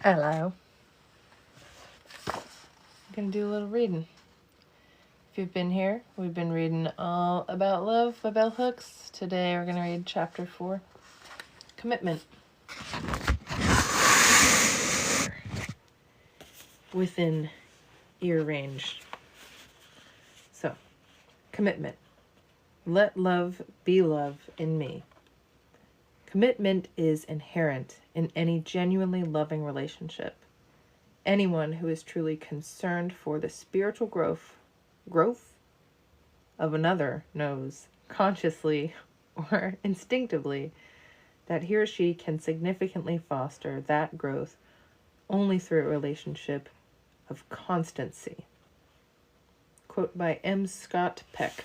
Hello. I'm going to do a little reading. If you've been here, we've been reading all about love by bell hooks. Today we're going to read chapter 4, Commitment. Within ear range. So, commitment. Let love be love in me. Commitment is inherent in any genuinely loving relationship. Anyone who is truly concerned for the spiritual growth of another knows, consciously or instinctively, that he or she can significantly foster that growth only through a relationship of constancy. Quote by M. Scott Peck.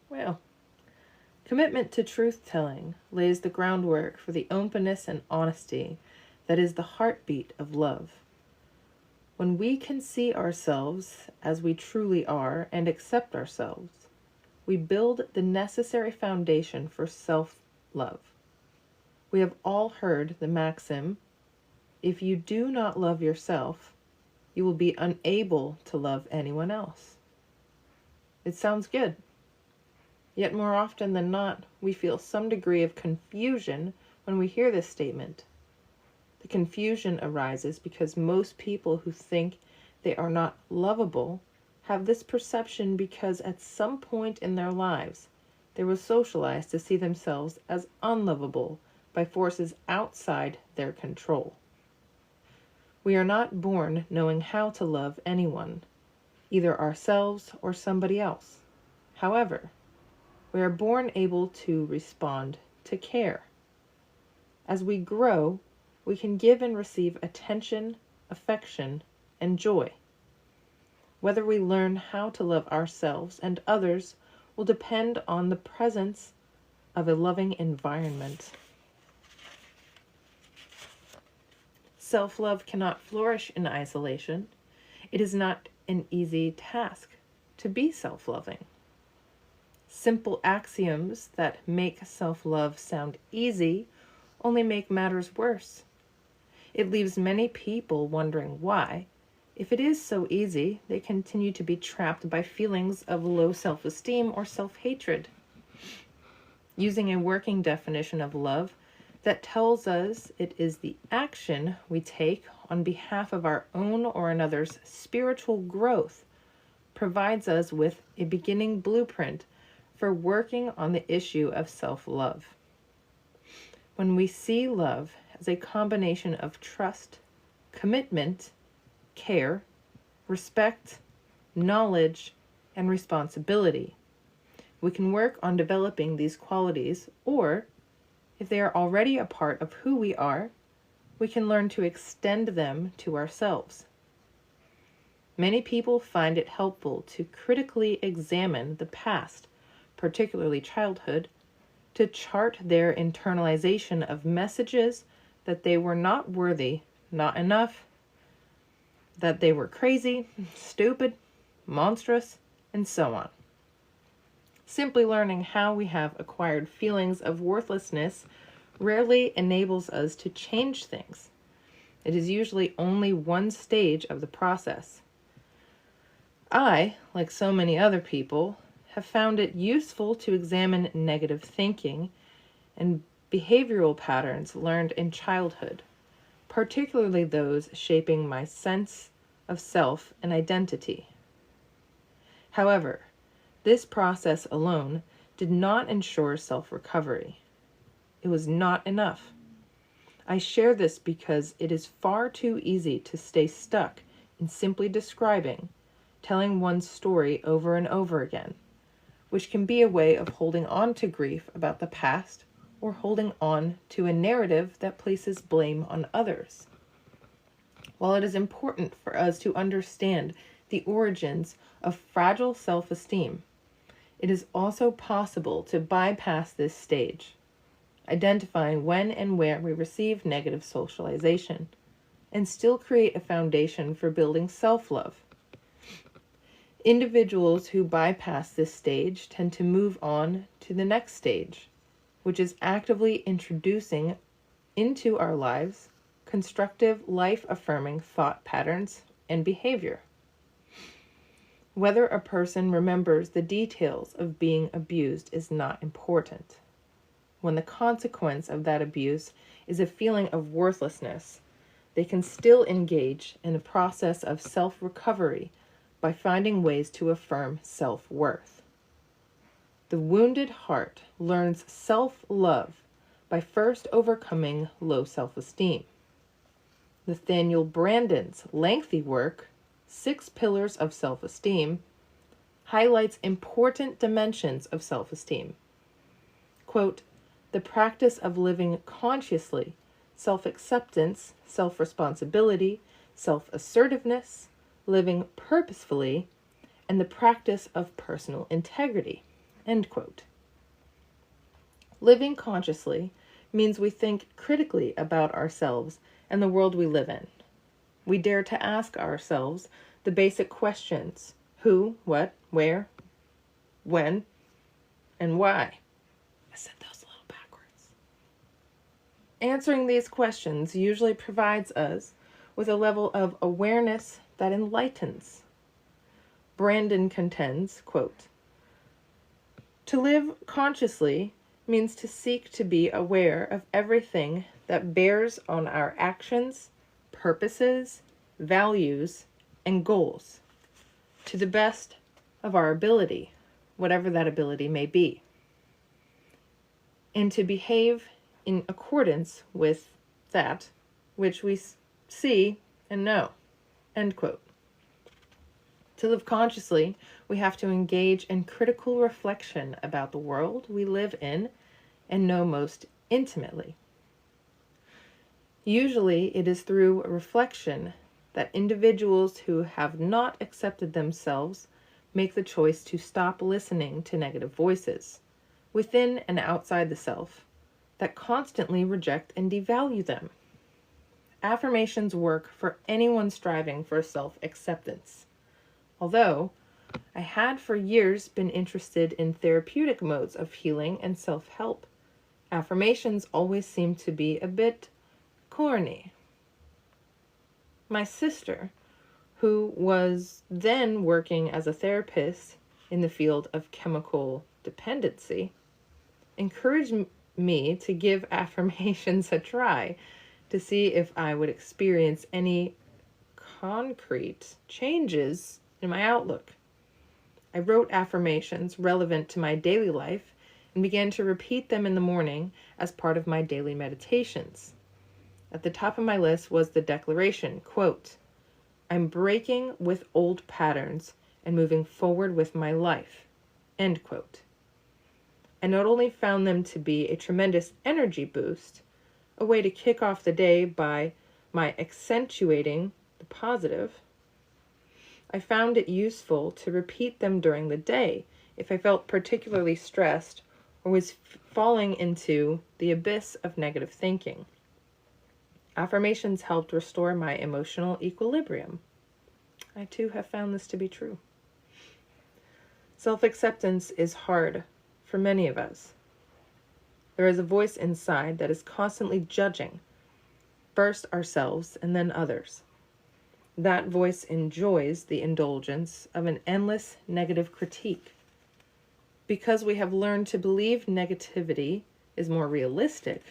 Well, commitment to truth-telling lays the groundwork for the openness and honesty that is the heartbeat of love. When we can see ourselves as we truly are and accept ourselves, we build the necessary foundation for self-love. We have all heard the maxim, if you do not love yourself, you will be unable to love anyone else. It sounds good. Yet more often than not, we feel some degree of confusion when we hear this statement. The confusion arises because most people who think they are not lovable have this perception because at some point in their lives, they were socialized to see themselves as unlovable by forces outside their control. We are not born knowing how to love anyone, either ourselves or somebody else. However, we are born able to respond to care. As we grow, we can give and receive attention, affection, and joy. Whether we learn how to love ourselves and others will depend on the presence of a loving environment. Self-love cannot flourish in isolation. It is not an easy task to be self-loving. Simple axioms that make self-love sound easy only make matters worse. It leaves many people wondering why, if it is so easy, they continue to be trapped by feelings of low self-esteem or self-hatred. Using a working definition of love that tells us it is the action we take on behalf of our own or another's spiritual growth provides us with a beginning blueprint for working on the issue of self-love. When we see love as a combination of trust, commitment, care, respect, knowledge, and responsibility, we can work on developing these qualities, or, if they are already a part of who we are, we can learn to extend them to ourselves. Many people find it helpful to critically examine the past, particularly childhood, to chart their internalization of messages that they were not worthy, not enough, that they were crazy, stupid, monstrous, and so on. Simply learning how we have acquired feelings of worthlessness rarely enables us to change things. It is usually only one stage of the process. I, like so many other people, have found it useful to examine negative thinking and behavioral patterns learned in childhood, particularly those shaping my sense of self and identity. However, this process alone did not ensure self-recovery. It was not enough. I share this because it is far too easy to stay stuck in simply describing, telling one's story over and over again, which can be a way of holding on to grief about the past or holding on to a narrative that places blame on others. While it is important for us to understand the origins of fragile self-esteem, it is also possible to bypass this stage, identifying when and where we receive negative socialization, and still create a foundation for building self-love. Individuals who bypass this stage tend to move on to the next stage, which is actively introducing into our lives constructive, life-affirming thought patterns and behavior. Whether a person remembers the details of being abused is not important. When the consequence of that abuse is a feeling of worthlessness, they can still engage in the process of self-recovery by finding ways to affirm self-worth. The wounded heart learns self-love by first overcoming low self-esteem. Nathaniel Branden's lengthy work, 6 Pillars of Self-Esteem, highlights important dimensions of self-esteem. Quote, the practice of living consciously, self-acceptance, self-responsibility, self-assertiveness, living purposefully, and the practice of personal integrity. End quote. Living consciously means we think critically about ourselves and the world we live in. We dare to ask ourselves the basic questions: who, what, where, when, and why. I said those a little backwards. Answering these questions usually provides us with a level of awareness that enlightens. Brandon contends, quote, to live consciously means to seek to be aware of everything that bears on our actions, purposes, values, and goals, to the best of our ability, whatever that ability may be, and to behave in accordance with that which we see and know. End quote. To live consciously, we have to engage in critical reflection about the world we live in and know most intimately. Usually, it is through reflection that individuals who have not accepted themselves make the choice to stop listening to negative voices, within and outside the self, that constantly reject and devalue them. Affirmations work for anyone striving for self-acceptance. Although I had for years been interested in therapeutic modes of healing and self-help, affirmations always seemed to be a bit corny. My sister, who was then working as a therapist in the field of chemical dependency, encouraged me to give affirmations a try to see if I would experience any concrete changes in my outlook. I wrote affirmations relevant to my daily life and began to repeat them in the morning as part of my daily meditations. At the top of my list was the declaration, quote, I'm breaking with old patterns and moving forward with my life, end quote. I not only found them to be a tremendous energy boost, a way to kick off the day by my accentuating the positive, I found it useful to repeat them during the day if I felt particularly stressed or was falling into the abyss of negative thinking. Affirmations helped restore my emotional equilibrium. I too have found this to be true. Self-acceptance is hard for many of us. There is a voice inside that is constantly judging, first ourselves and then others. That voice enjoys the indulgence of an endless negative critique. Because we have learned to believe negativity is more realistic,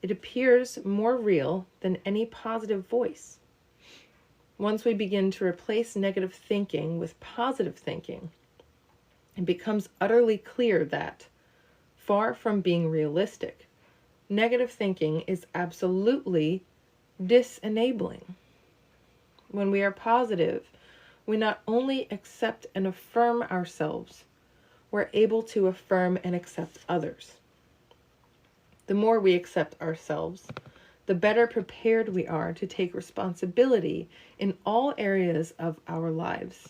it appears more real than any positive voice. Once we begin to replace negative thinking with positive thinking, it becomes utterly clear that, far from being realistic, negative thinking is absolutely disenabling. When we are positive, we not only accept and affirm ourselves, we're able to affirm and accept others. The more we accept ourselves, the better prepared we are to take responsibility in all areas of our lives.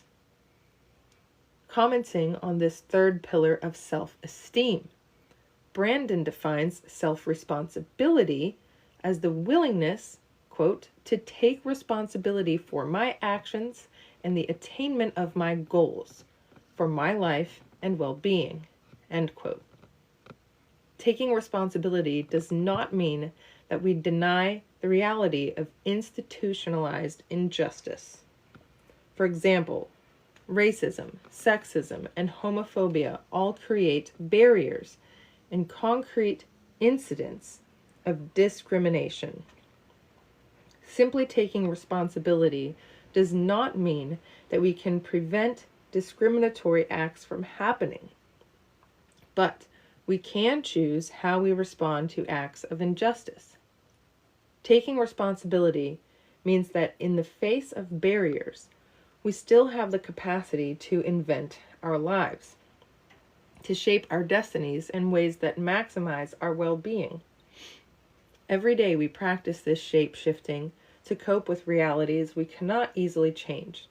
Commenting on this third pillar of self-esteem, Brandon defines self-responsibility as the willingness, quote, to take responsibility for my actions and the attainment of my goals for my life and well-being." End quote. Taking responsibility does not mean that we deny the reality of institutionalized injustice. For example, racism, sexism, and homophobia all create barriers and concrete incidents of discrimination. Simply taking responsibility does not mean that we can prevent discriminatory acts from happening, but we can choose how we respond to acts of injustice. Taking responsibility means that in the face of barriers, we still have the capacity to invent our lives, to shape our destinies in ways that maximize our well-being. Every day we practice this shape-shifting to cope with realities we cannot easily change.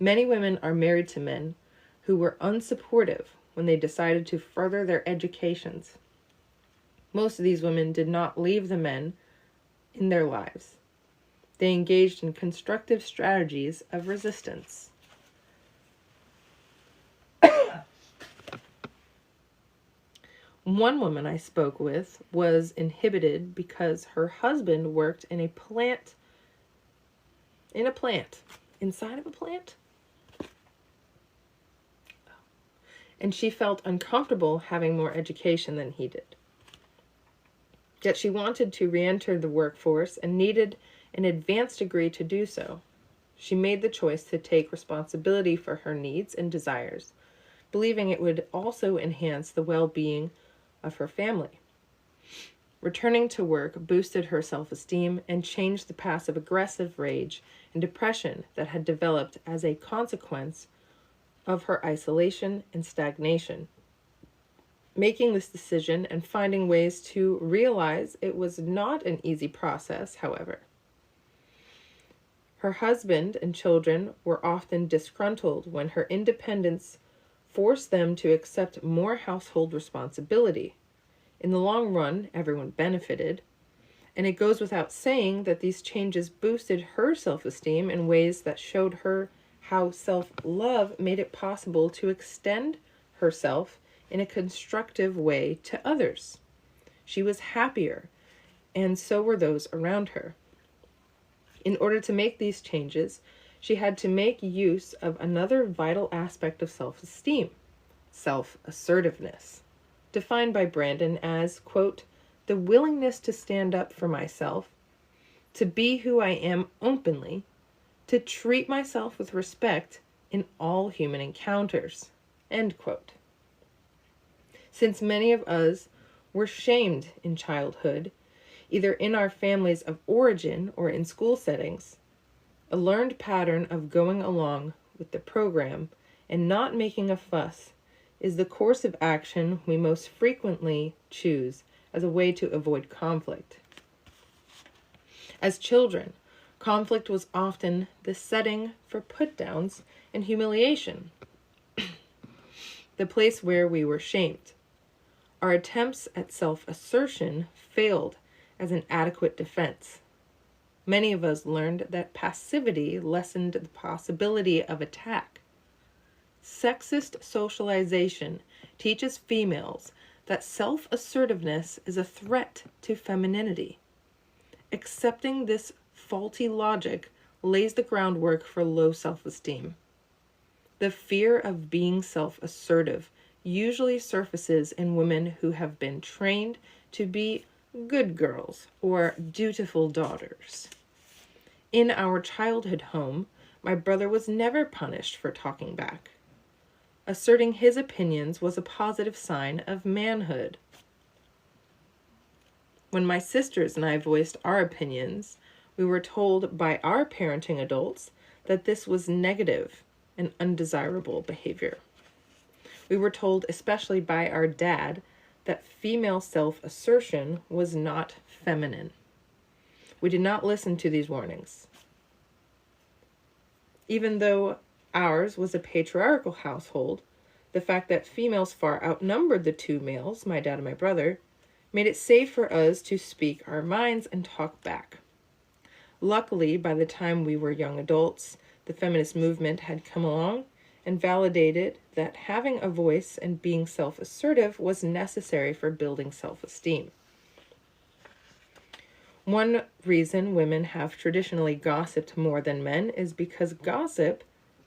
Many women are married to men who were unsupportive when they decided to further their educations. Most of these women did not leave the men in their lives. They engaged in constructive strategies of resistance. One woman I spoke with was inhibited because her husband worked in a plant, inside of a plant? And she felt uncomfortable having more education than he did. Yet she wanted to re-enter the workforce and needed an advanced degree to do so. She made the choice to take responsibility for her needs and desires, believing it would also enhance the well-being of her family. Returning to work boosted her self-esteem and changed the passive-aggressive rage and depression that had developed as a consequence of her isolation and stagnation. Making this decision and finding ways to realize it was not an easy process, however. Her husband and children were often disgruntled when her independence forced them to accept more household responsibility. In the long run, everyone benefited, and it goes without saying that these changes boosted her self-esteem in ways that showed her how self-love made it possible to extend herself in a constructive way to others. She was happier, and so were those around her. In order to make these changes, she had to make use of another vital aspect of self-esteem, self-assertiveness, defined by Brandon as, quote, "the willingness to stand up for myself, to be who I am openly, to treat myself with respect in all human encounters," end quote. Since many of us were shamed in childhood, either in our families of origin or in school settings, a learned pattern of going along with the program and not making a fuss is the course of action we most frequently choose as a way to avoid conflict. As children, conflict was often the setting for put-downs and humiliation, the place where we were shamed. Our attempts at self-assertion failed as an adequate defense. Many of us learned that passivity lessened the possibility of attack. Sexist socialization teaches females that self-assertiveness is a threat to femininity. Accepting this faulty logic lays the groundwork for low self-esteem. The fear of being self-assertive usually surfaces in women who have been trained to be good girls or dutiful daughters. In our childhood home, my brother was never punished for talking back. Asserting his opinions was a positive sign of manhood. When my sisters and I voiced our opinions, we were told by our parenting adults that this was negative and undesirable behavior. We were told, especially by our dad, that female self-assertion was not feminine. We did not listen to these warnings. Even though ours was a patriarchal household, the fact that females far outnumbered the two males, my dad and my brother, made it safe for us to speak our minds and talk back. Luckily, by the time we were young adults, the feminist movement had come along and validated that having a voice and being self-assertive was necessary for building self-esteem. One reason women have traditionally gossiped more than men is because gossip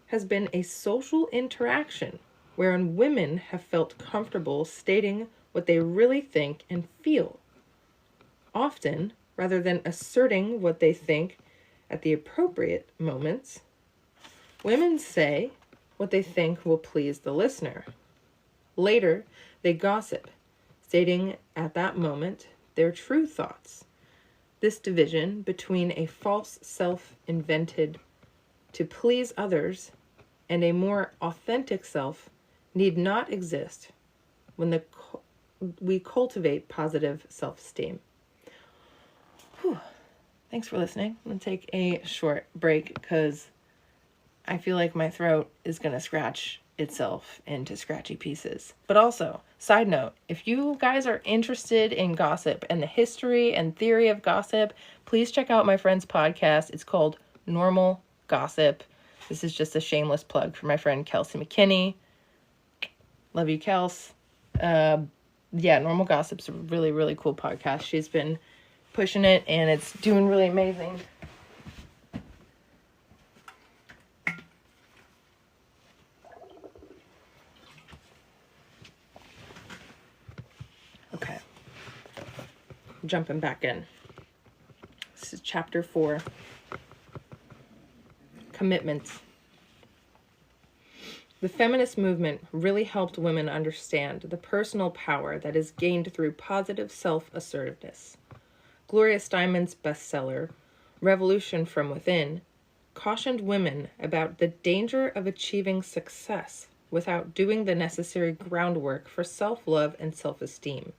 has been a social interaction wherein women have felt comfortable stating what they really think and feel. Often, rather than asserting what they think at the appropriate moments, women say what they think will please the listener. Later, they gossip, stating at that moment their true thoughts. This division between a false self invented to please others and a more authentic self need not exist when we cultivate positive self-esteem. Thanks for listening. I'm going to take a short break because I feel like my throat is going to scratch itself into scratchy pieces. But also, side note, if you guys are interested in gossip and the history and theory of gossip, please check out my friend's podcast. It's called Normal Gossip. This is just a shameless plug for my friend Kelsey McKinney. Love you, Kels. Normal Gossip's a really, really cool podcast. She's been pushing it and it's doing really amazing. Okay. Jumping back in. This is chapter 4. Commitments. The feminist movement really helped women understand the personal power that is gained through positive self-assertiveness. Gloria Steinem's bestseller, Revolution from Within, cautioned women about the danger of achieving success without doing the necessary groundwork for self-love and self-esteem.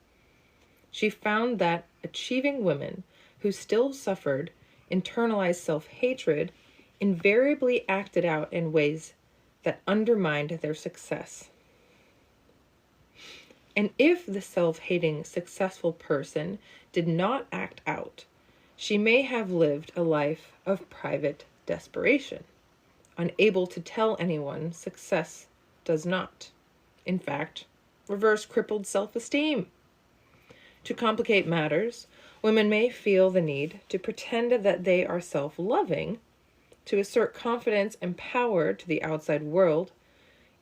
She found that achieving women who still suffered internalized self-hatred invariably acted out in ways that undermined their success. And if the self-hating, successful person did not act out, she may have lived a life of private desperation, unable to tell anyone success does not. In fact, reverse crippled self-esteem. To complicate matters, women may feel the need to pretend that they are self-loving, to assert confidence and power to the outside world,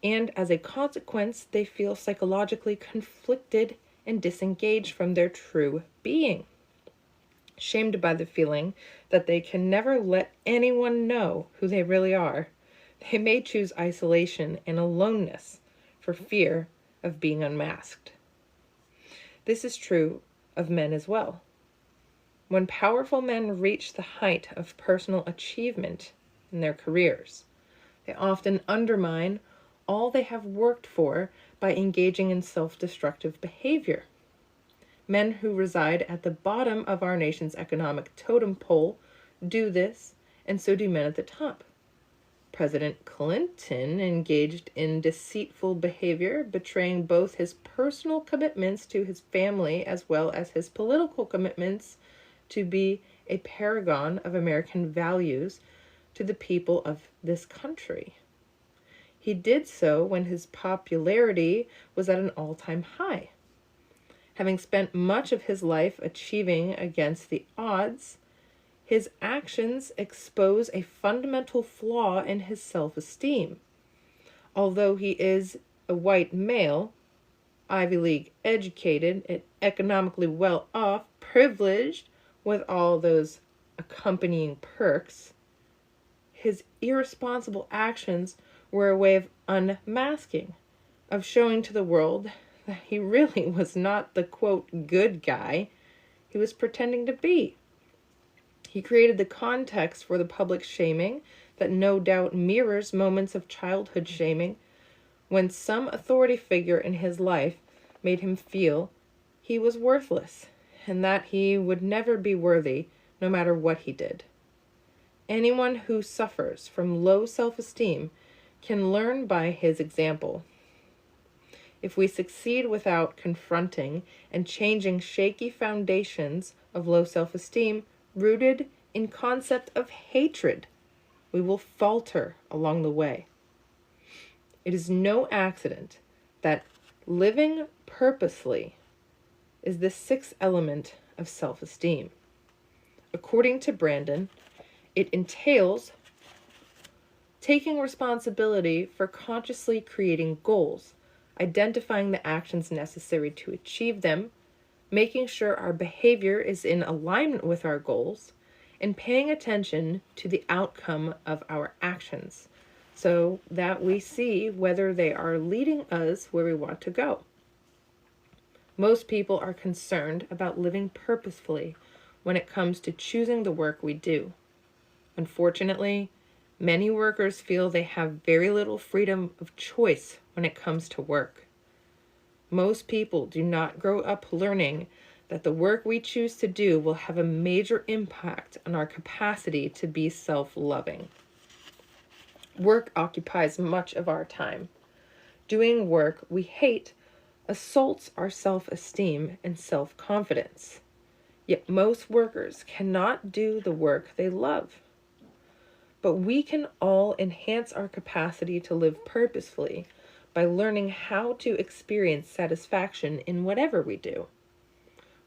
and as a consequence, they feel psychologically conflicted and disengaged from their true being. Shamed by the feeling that they can never let anyone know who they really are, they may choose isolation and aloneness for fear of being unmasked. This is true of men as well. When powerful men reach the height of personal achievement in their careers, they often undermine all they have worked for by engaging in self-destructive behavior. Men who reside at the bottom of our nation's economic totem pole do this, and so do men at the top. President Clinton engaged in deceitful behavior, betraying both his personal commitments to his family as well as his political commitments to be a paragon of American values to the people of this country. He did so when his popularity was at an all-time high. Having spent much of his life achieving against the odds, his actions expose a fundamental flaw in his self-esteem. Although he is a white male, Ivy League educated, and economically well off, privileged, with all those accompanying perks, his irresponsible actions were a way of unmasking, of showing to the world that he really was not the, quote, good guy he was pretending to be. He created the context for the public shaming that no doubt mirrors moments of childhood shaming when some authority figure in his life made him feel he was worthless and that he would never be worthy no matter what he did. Anyone who suffers from low self-esteem can learn by his example. If we succeed without confronting and changing shaky foundations of low self-esteem rooted in concept of hatred, we will falter along the way. It is no accident that living purposely is the sixth element of self-esteem. According to Brandon, it entails taking responsibility for consciously creating goals, identifying the actions necessary to achieve them, making sure our behavior is in alignment with our goals, and paying attention to the outcome of our actions so that we see whether they are leading us where we want to go. Most people are concerned about living purposefully when it comes to choosing the work we do. Unfortunately, many workers feel they have very little freedom of choice when it comes to work. Most people do not grow up learning that the work we choose to do will have a major impact on our capacity to be self-loving. Work occupies much of our time. Doing work we hate assaults our self-esteem and self-confidence. Yet most workers cannot do the work they love. But we can all enhance our capacity to live purposefully by learning how to experience satisfaction in whatever we do.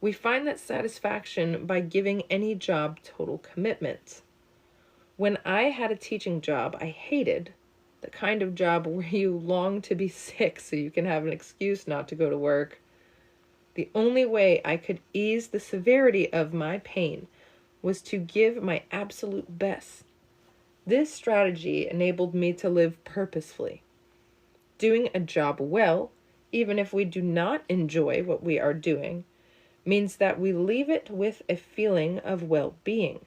We find that satisfaction by giving any job total commitment. When I had a teaching job I hated, the kind of job where you long to be sick so you can have an excuse not to go to work, the only way I could ease the severity of my pain was to give my absolute best. This strategy enabled me to live purposefully. Doing a job well, even if we do not enjoy what we are doing, means that we leave it with a feeling of well-being,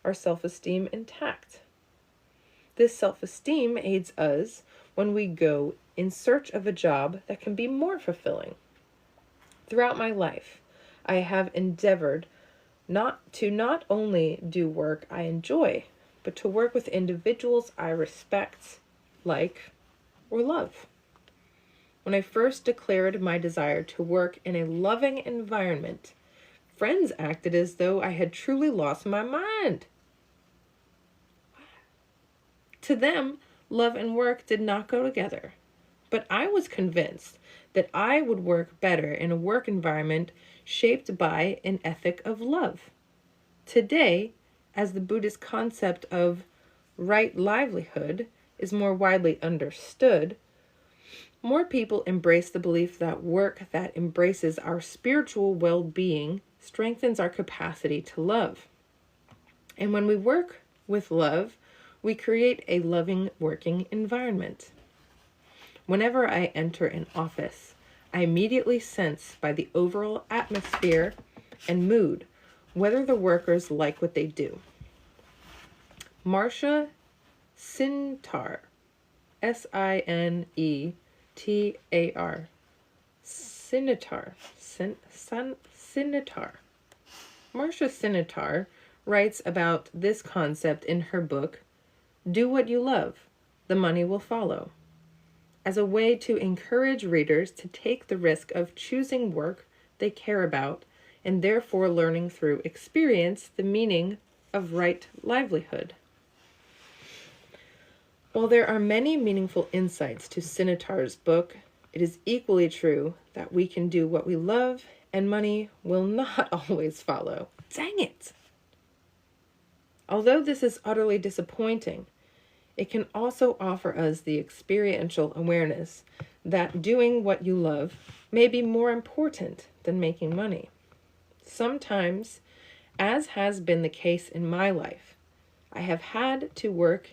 our self-esteem intact. This self-esteem aids us when we go in search of a job that can be more fulfilling. Throughout my life, I have endeavored not only do work I enjoy, but to work with individuals I respect, like, or love. When I first declared my desire to work in a loving environment, friends acted as though I had truly lost my mind. To them, love and work did not go together, but I was convinced that I would work better in a work environment shaped by an ethic of love. Today, as the Buddhist concept of right livelihood is more widely understood, more people embrace the belief that work that embraces our spiritual well-being strengthens our capacity to love. And when we work with love, we create a loving working environment. Whenever I enter an office, I immediately sense by the overall atmosphere and mood whether the workers like what they do. Marcia Sintar, S-I-N-E-T-A-R, Sinitar. Marcia Sinitar writes about this concept in her book, Do What You Love, The Money Will Follow, as a way to encourage readers to take the risk of choosing work they care about and therefore learning through experience the meaning of right livelihood. While there are many meaningful insights to Sinitar's book, it is equally true that we can do what we love and money will not always follow. Dang it! Although this is utterly disappointing, it can also offer us the experiential awareness that doing what you love may be more important than making money. Sometimes, as has been the case in my life, I have had to work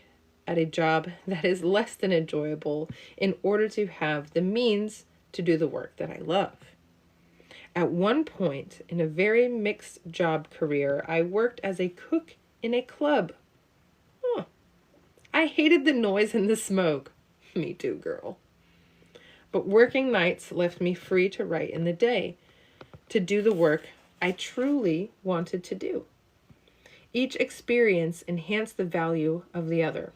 at a job that is less than enjoyable in order to have the means to do the work that I love. At one point in a very mixed job career, I worked as a cook in a club. I hated the noise and the smoke. Me too, girl. But working nights left me free to write in the day, to do the work I truly wanted to do. Each experience enhanced the value of the other.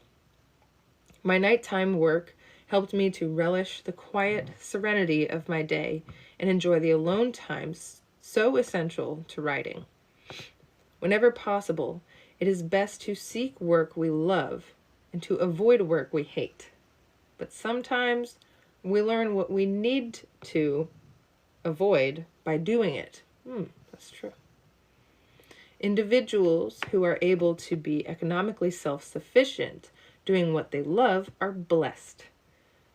My nighttime work helped me to relish the quiet serenity of my day and enjoy the alone times so essential to writing. Whenever possible, it is best to seek work we love and to avoid work we hate. But sometimes we learn what we need to avoid by doing it. That's true. Individuals who are able to be economically self-sufficient doing what they love are blessed.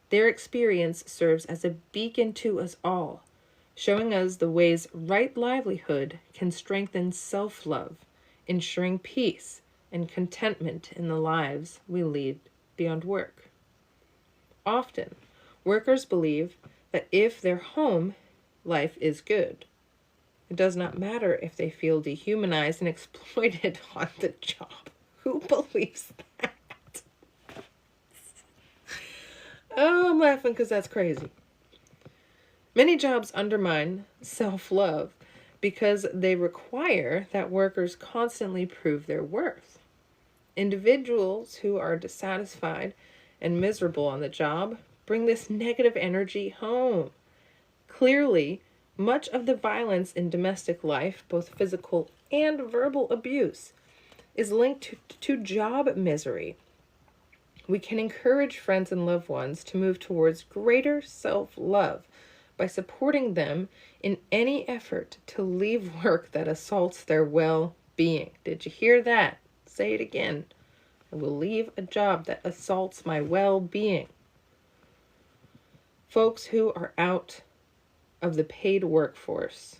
Their experience serves as a beacon to us all, showing us the ways right livelihood can strengthen self-love, ensuring peace and contentment in the lives we lead beyond work. Often, workers believe that if their home life is good, it does not matter if they feel dehumanized and exploited on the job. Who believes that? Oh, I'm laughing because that's crazy. Many jobs undermine self-love because they require that workers constantly prove their worth. Individuals who are dissatisfied and miserable on the job bring this negative energy home. Clearly, much of the violence in domestic life, both physical and verbal abuse, is linked to job misery. We can encourage friends and loved ones to move towards greater self-love by supporting them in any effort to leave work that assaults their well-being. Did you hear that? Say it again. I will leave a job that assaults my well-being. Folks who are out of the paid workforce,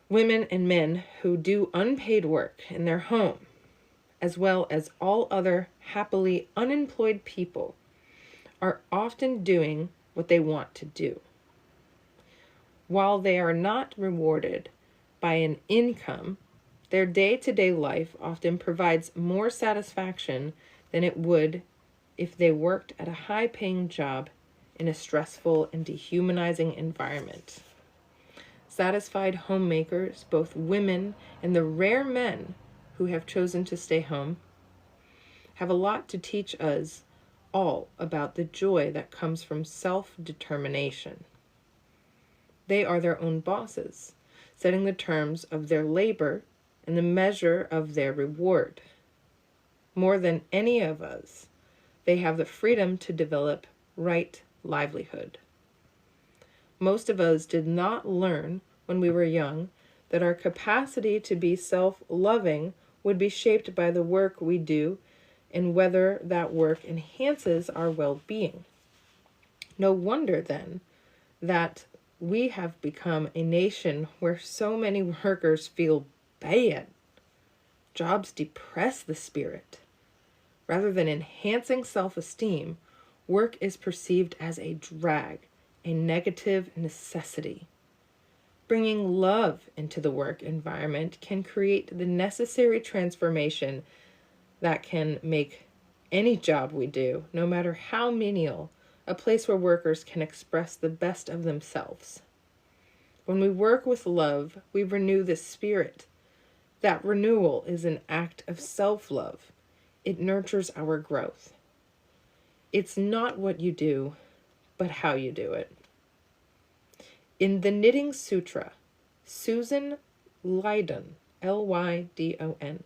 women and men who do unpaid work in their home, as well as all other happily unemployed people, are often doing what they want to do. While they are not rewarded by an income, their day-to-day life often provides more satisfaction than it would if they worked at a high-paying job in a stressful and dehumanizing environment. Satisfied homemakers, both women and the rare men who have chosen to stay home, have a lot to teach us all about the joy that comes from self-determination. They are their own bosses, setting the terms of their labor and the measure of their reward. More than any of us, they have the freedom to develop right livelihood. Most of us did not learn when we were young that our capacity to be self-loving would be shaped by the work we do and whether that work enhances our well-being. No wonder, then, that we have become a nation where so many workers feel bad. Jobs depress the spirit. Rather than enhancing self-esteem, work is perceived as a drag, a negative necessity. Bringing love into the work environment can create the necessary transformation that can make any job we do, no matter how menial, a place where workers can express the best of themselves. When we work with love, we renew the spirit. That renewal is an act of self-love. It nurtures our growth. It's not what you do, but how you do it. In the Knitting Sutra, Susan Lydon, Lydon,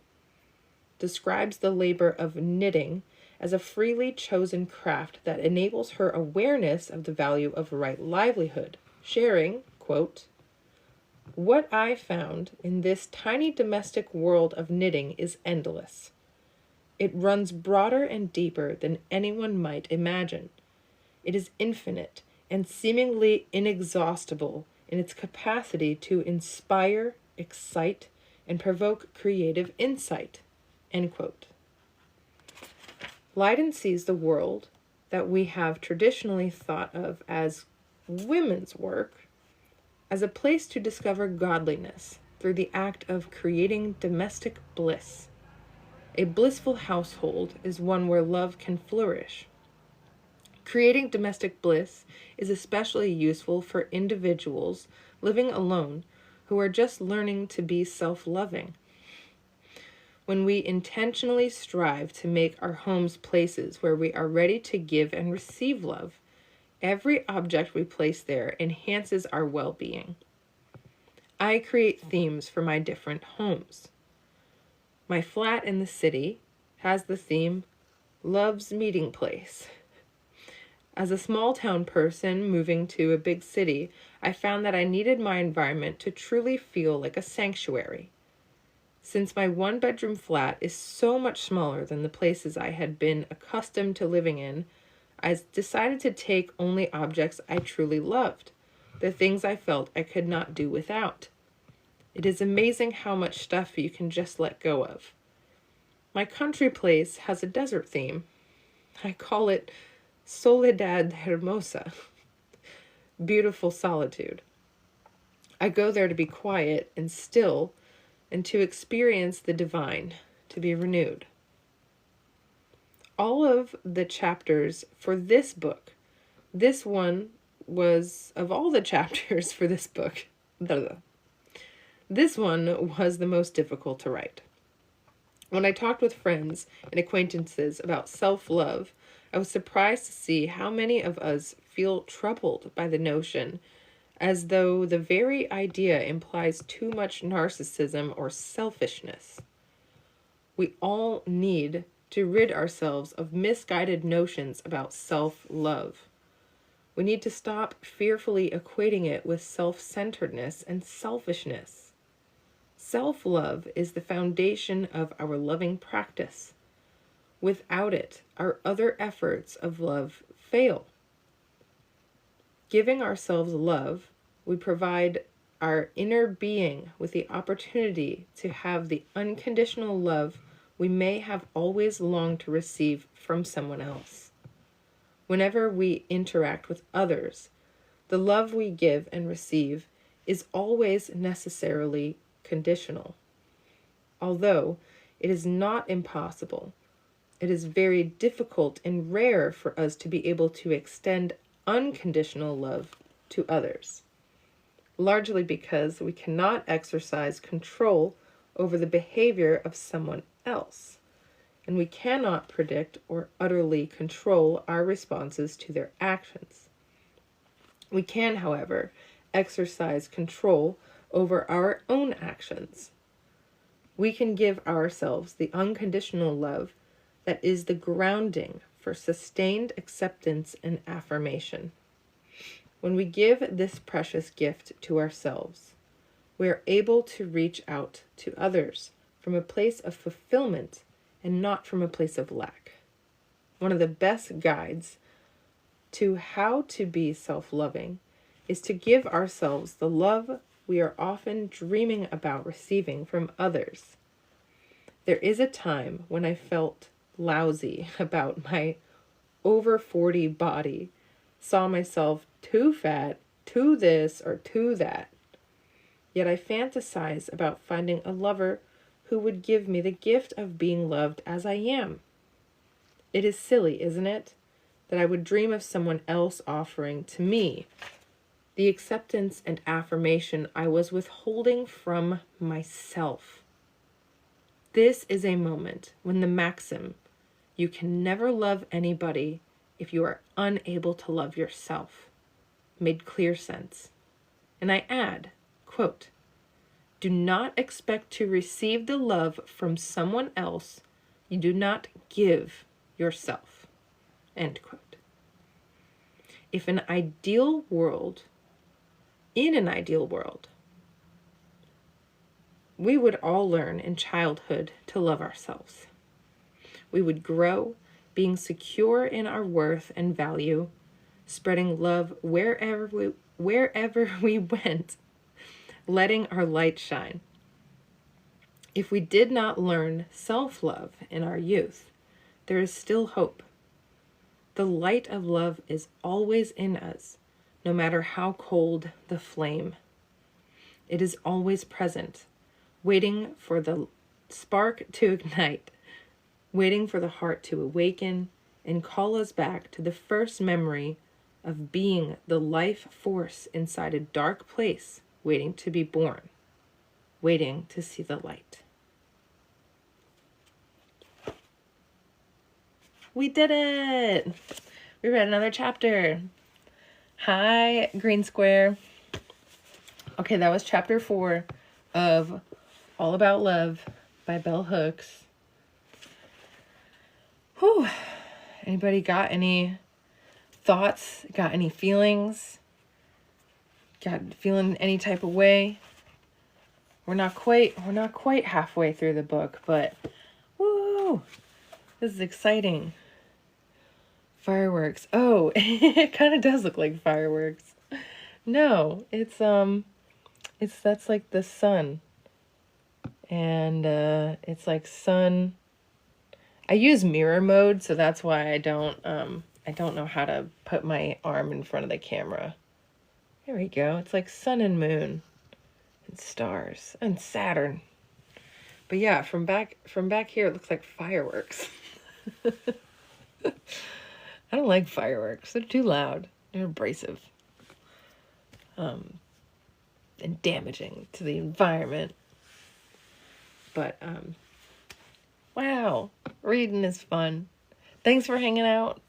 describes the labor of knitting as a freely chosen craft that enables her awareness of the value of right livelihood, sharing, quote, "What I found in this tiny domestic world of knitting is endless. It runs broader and deeper than anyone might imagine. It is infinite and seemingly inexhaustible in its capacity to inspire, excite, and provoke creative insight." End quote. Lydon sees the world that we have traditionally thought of as women's work as a place to discover godliness through the act of creating domestic bliss. A blissful household is one where love can flourish. Creating domestic bliss is especially useful for individuals living alone who are just learning to be self-loving. When we intentionally strive to make our homes places where we are ready to give and receive love, every object we place there enhances our well-being. I create themes for my different homes. My flat in the city has the theme Love's Meeting Place. As a small town person moving to a big city, I found that I needed my environment to truly feel like a sanctuary. Since my one-bedroom flat is so much smaller than the places I had been accustomed to living in, I decided to take only objects I truly loved, the things I felt I could not do without. It is amazing how much stuff you can just let go of. My country place has a desert theme. I call it Soledad Hermosa, beautiful solitude. I go there to be quiet and still and to experience the divine, to be renewed. All of the chapters for this book, this one was, of all the chapters for this book, this one was the most difficult to write. When I talked with friends and acquaintances about self-love, I was surprised to see how many of us feel troubled by the notion, as though the very idea implies too much narcissism or selfishness. We all need to rid ourselves of misguided notions about self-love. We need to stop fearfully equating it with self-centeredness and selfishness. Self-love is the foundation of our loving practice. Without it, our other efforts of love fail. Giving ourselves love, we provide our inner being with the opportunity to have the unconditional love we may have always longed to receive from someone else. Whenever we interact with others, the love we give and receive is always necessarily conditional. Although it is not impossible, it is very difficult and rare for us to be able to extend unconditional love to others, largely because we cannot exercise control over the behavior of someone else, and we cannot predict or utterly control our responses to their actions. We can, however, exercise control over our own actions. We can give ourselves the unconditional love that is the grounding for sustained acceptance and affirmation. When we give this precious gift to ourselves, we are able to reach out to others from a place of fulfillment and not from a place of lack. One of the best guides to how to be self-loving is to give ourselves the love we are often dreaming about receiving from others. There is a time when I felt lousy about my over 40 body, saw myself too fat, too this or too that. Yet I fantasize about finding a lover who would give me the gift of being loved as I am. It is silly, isn't it, that I would dream of someone else offering to me the acceptance and affirmation I was withholding from myself. This is a moment when the maxim, "You can never love anybody if you are unable to love yourself," made clear sense. And I add, quote, "Do not expect to receive the love from someone else you do not give yourself," end quote. In an ideal world, we would all learn in childhood to love ourselves. We would grow, being secure in our worth and value, spreading love wherever we went, letting our light shine. If we did not learn self-love in our youth, there is still hope. The light of love is always in us, no matter how cold the flame. It is always present, waiting for the spark to ignite, waiting for the heart to awaken and call us back to the first memory of being the life force inside a dark place, waiting to be born, waiting to see the light. We did it! We read another chapter. Hi, Green Square. Okay, that was chapter 4 of All About Love by Bell Hooks. Whew. Anybody got any thoughts? Got any feelings? Got feeling any type of way? We're not quite halfway through the book, but woo! This is exciting. Fireworks. Oh, it kind of does look like fireworks. No, that's like the sun. And it's like sun. I use mirror mode, so that's why I don't know how to put my arm in front of the camera. There we go. It's like sun and moon and stars and Saturn. But yeah, from back here it looks like fireworks. I don't like fireworks. They're too loud. They're abrasive. And damaging to the environment. But wow, reading is fun. Thanks for hanging out.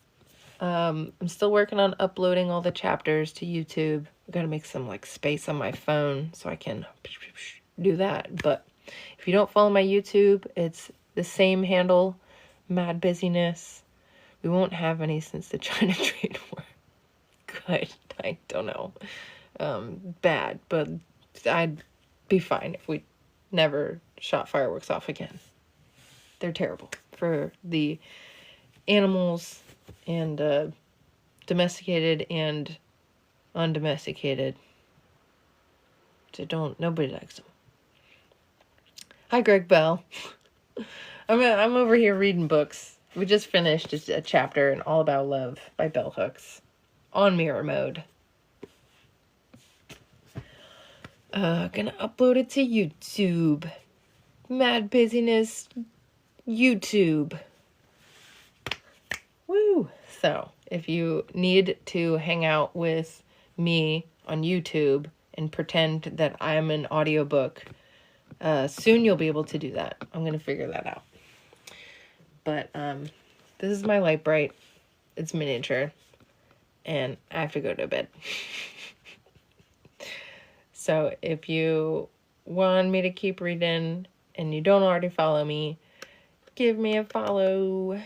I'm still working on uploading all the chapters to YouTube. I've got to make some like space on my phone so I can do that. But if you don't follow my YouTube, it's the same handle, Mad Busyness. We won't have any since the China trade war. Good. I don't know. Bad, but I'd be fine if we never shot fireworks off again. They're terrible for the animals and domesticated and undomesticated. Nobody likes them. Hi, Greg Bell. I'm over here reading books. We just finished a chapter in All About Love by Bell Hooks on mirror mode. Gonna upload it to YouTube. Mad Busyness YouTube. Woo! So, if you need to hang out with me on YouTube and pretend that I'm an audiobook, soon you'll be able to do that. I'm going to figure that out. But, this is my light bright. It's miniature. And I have to go to bed. So, if you want me to keep reading and you don't already follow me, give me a follow.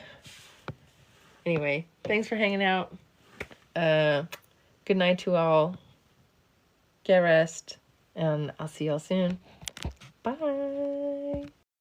Anyway, thanks for hanging out. Good night to all. Get rest. And I'll see y'all soon. Bye.